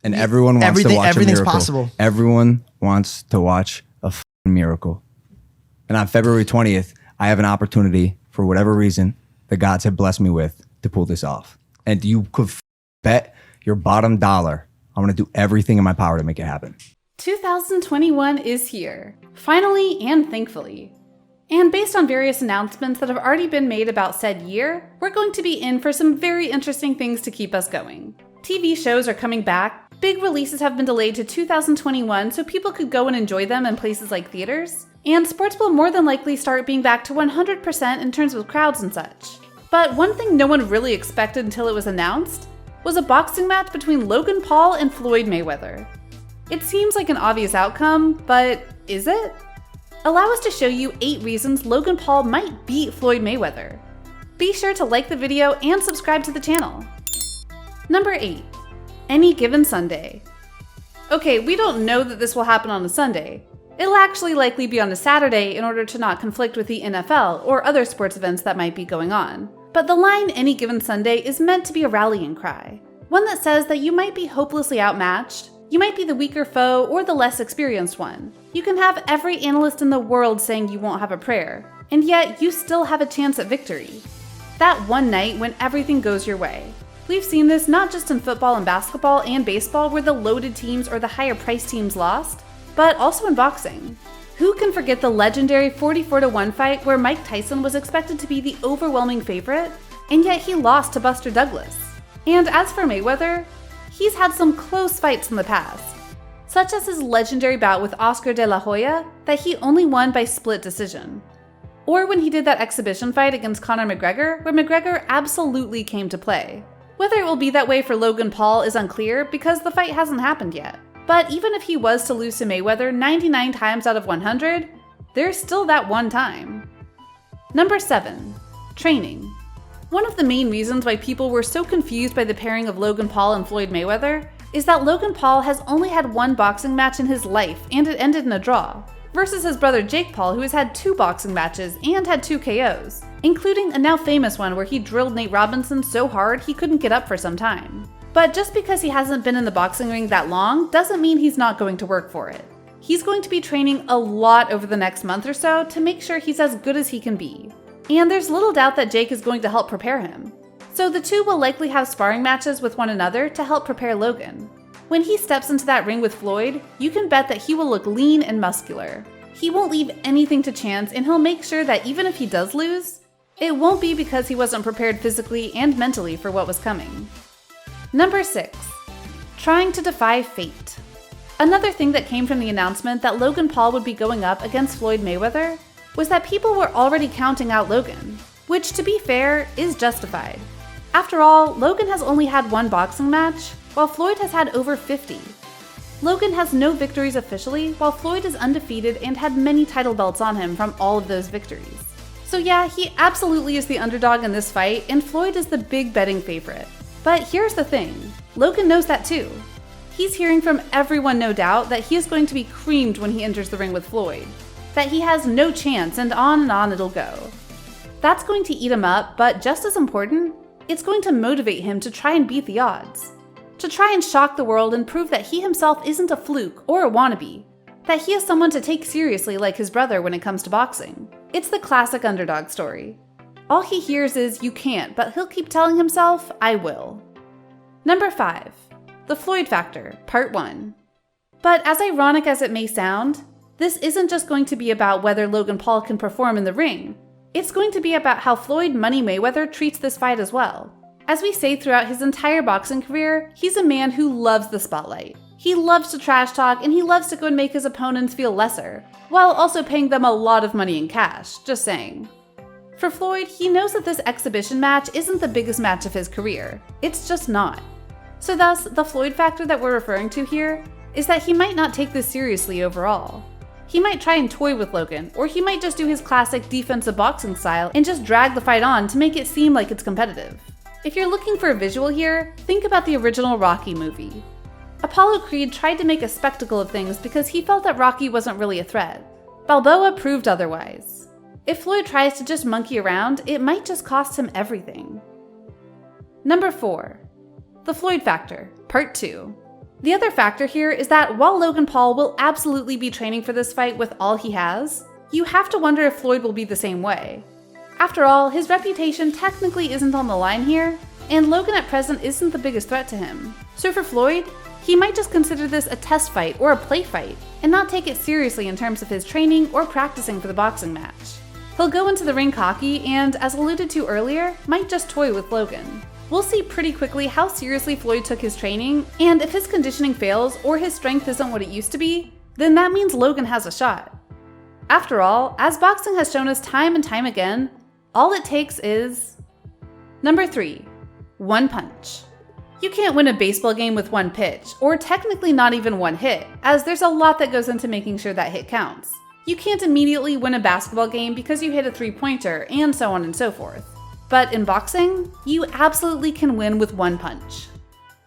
And everyone wants to watch a everything's miracle. possible. Everyone wants to watch a miracle. And on February 20th, I have an opportunity, for whatever reason, the gods have blessed me with, to pull this off. And you could bet your bottom dollar I'm going to do everything in my power to make it happen. 2021 is here, finally and thankfully. And based on various announcements that have already been made about said year, we're going to be in for some very interesting things to keep us going. TV shows are coming back, big releases have been delayed to 2021 so people could go and enjoy them in places like theaters, and sports will more than likely start being back to 100% in terms of crowds and such. But one thing no one really expected until it was announced was a boxing match between Logan Paul and Floyd Mayweather. It seems like an obvious outcome, but is it? Allow us to show you 8 reasons Logan Paul might beat Floyd Mayweather. Be sure to like the video and subscribe to the channel. Number 8. Any given Sunday. Okay, we don't know that this will happen on a Sunday. It'll actually likely be on a Saturday in order to not conflict with the NFL or other sports events that might be going on. But the line "any given Sunday" is meant to be a rallying cry. One that says that you might be hopelessly outmatched, you might be the weaker foe or the less experienced one. You can have every analyst in the world saying you won't have a prayer, and yet you still have a chance at victory. That one night when everything goes your way. We've seen this not just in football and basketball and baseball where the loaded teams or the higher priced teams lost, but also in boxing. Who can forget the legendary 44-1 fight where Mike Tyson was expected to be the overwhelming favorite, and yet he lost to Buster Douglas? And as for Mayweather, he's had some close fights in the past, such as his legendary bout with Oscar de la Hoya that he only won by split decision. Or when he did that exhibition fight against Conor McGregor, where McGregor absolutely came to play. Whether it will be that way for Logan Paul is unclear because the fight hasn't happened yet. But even if he was to lose to Mayweather 99 times out of 100, there's still that one time. Number 7. Training. One of the main reasons why people were so confused by the pairing of Logan Paul and Floyd Mayweather is that Logan Paul has only had one boxing match in his life and it ended in a draw, versus his brother Jake Paul who has had 2 boxing matches and had 2 KOs, including a now famous one where he drilled Nate Robinson so hard he couldn't get up for some time. But just because he hasn't been in the boxing ring that long doesn't mean he's not going to work for it. He's going to be training a lot over the next month or so to make sure he's as good as he can be. And there's little doubt that Jake is going to help prepare him. So the two will likely have sparring matches with one another to help prepare Logan. When he steps into that ring with Floyd, you can bet that he will look lean and muscular. He won't leave anything to chance and he'll make sure that even if he does lose, it won't be because he wasn't prepared physically and mentally for what was coming. Number 6. Trying to defy fate. Another thing that came from the announcement that Logan Paul would be going up against Floyd Mayweather was that people were already counting out Logan, which to be fair is justified. After all, Logan has only had 1 boxing match, while Floyd has had over 50. Logan has no victories officially, while Floyd is undefeated and had many title belts on him from all of those victories. So yeah, he absolutely is the underdog in this fight, and Floyd is the big betting favorite. But here's the thing, Logan knows that too. He's hearing from everyone, no doubt, that he is going to be creamed when he enters the ring with Floyd, that he has no chance, and on it'll go. That's going to eat him up, but just as important, it's going to motivate him to try and beat the odds. To try and shock the world and prove that he himself isn't a fluke or a wannabe, that he is someone to take seriously like his brother when it comes to boxing. It's the classic underdog story. All he hears is, "You can't," but he'll keep telling himself, "I will." Number 5. The Floyd Factor, Part 1. But as ironic as it may sound, this isn't just going to be about whether Logan Paul can perform in the ring. It's going to be about how Floyd Money Mayweather treats this fight as well. As we say throughout his entire boxing career, he's a man who loves the spotlight. He loves to trash talk and he loves to go and make his opponents feel lesser, while also paying them a lot of money in cash, just saying. For Floyd, he knows that this exhibition match isn't the biggest match of his career. It's just not. So thus, the Floyd factor that we're referring to here is that he might not take this seriously overall. He might try and toy with Logan, or he might just do his classic defensive boxing style and just drag the fight on to make it seem like it's competitive. If you're looking for a visual here, think about the original Rocky movie. Apollo Creed tried to make a spectacle of things because he felt that Rocky wasn't really a threat. Balboa proved otherwise. If Floyd tries to just monkey around, it might just cost him everything. Number 4. The Floyd Factor, Part 2. The other factor here is that while Logan Paul will absolutely be training for this fight with all he has, you have to wonder if Floyd will be the same way. After all, his reputation technically isn't on the line here, and Logan at present isn't the biggest threat to him. So for Floyd, he might just consider this a test fight or a play fight, and not take it seriously in terms of his training or practicing for the boxing match. He'll go into the ring cocky and, as alluded to earlier, might just toy with Logan. We'll see pretty quickly how seriously Floyd took his training, and if his conditioning fails or his strength isn't what it used to be, then that means Logan has a shot. After all, as boxing has shown us time and time again, all it takes is... Number 3. One punch. You can't win a baseball game with one pitch, or technically not even one hit, as there's a lot that goes into making sure that hit counts. You can't immediately win a basketball game because you hit a three-pointer, and so on and so forth. But in boxing, you absolutely can win with one punch.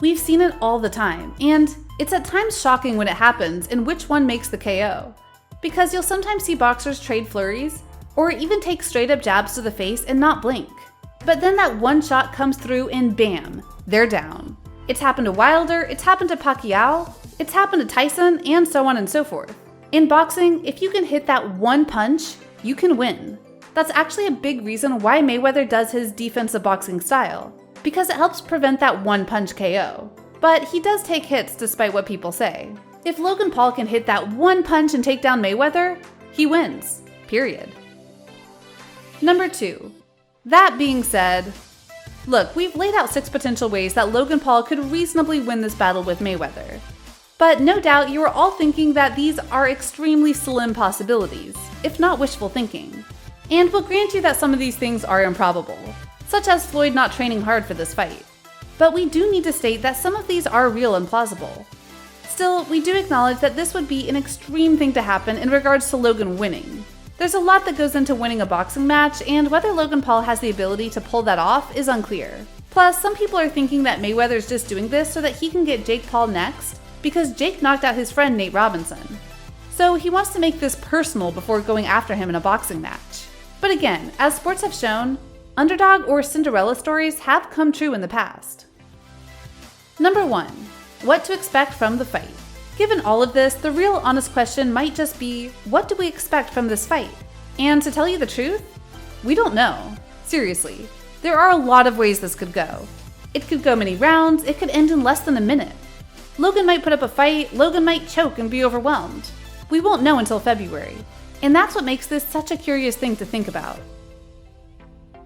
We've seen it all the time, and it's at times shocking when it happens and which one makes the KO. Because you'll sometimes see boxers trade flurries, or even take straight-up jabs to the face and not blink. But then that one shot comes through and bam, they're down. It's happened to Wilder, it's happened to Pacquiao, it's happened to Tyson, and so on and so forth. In boxing, if you can hit that one punch, you can win. That's actually a big reason why Mayweather does his defensive boxing style, because it helps prevent that one punch KO. But he does take hits despite what people say. If Logan Paul can hit that one punch and take down Mayweather, he wins. Period. Number 2. That being said, look, we've laid out 6 potential ways that Logan Paul could reasonably win this battle with Mayweather. But no doubt you are all thinking that these are extremely slim possibilities, if not wishful thinking. And we'll grant you that some of these things are improbable, such as Floyd not training hard for this fight. But we do need to state that some of these are real and plausible. Still, we do acknowledge that this would be an extreme thing to happen in regards to Logan winning. There's a lot that goes into winning a boxing match, and whether Logan Paul has the ability to pull that off is unclear. Plus, some people are thinking that Mayweather's just doing this so that he can get Jake Paul next, because Jake knocked out his friend Nate Robinson. So he wants to make this personal before going after him in a boxing match. But again, as sports have shown, underdog or Cinderella stories have come true in the past. Number 1. What to expect from the fight. Given all of this, the real honest question might just be, what do we expect from this fight? And to tell you the truth, we don't know. Seriously, there are a lot of ways this could go. It could go many rounds, it could end in less than a minute. Logan might put up a fight, Logan might choke and be overwhelmed. We won't know until February. And that's what makes this such a curious thing to think about.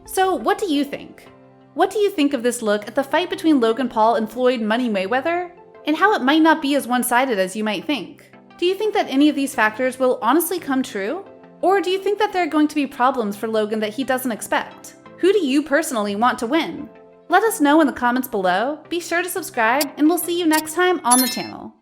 So what do you think? What do you think of this look at the fight between Logan Paul and Floyd Money Mayweather? And how it might not be as one-sided as you might think? Do you think that any of these factors will honestly come true? Or do you think that there are going to be problems for Logan that he doesn't expect? Who do you personally want to win? Let us know in the comments below, be sure to subscribe, and we'll see you next time on the channel.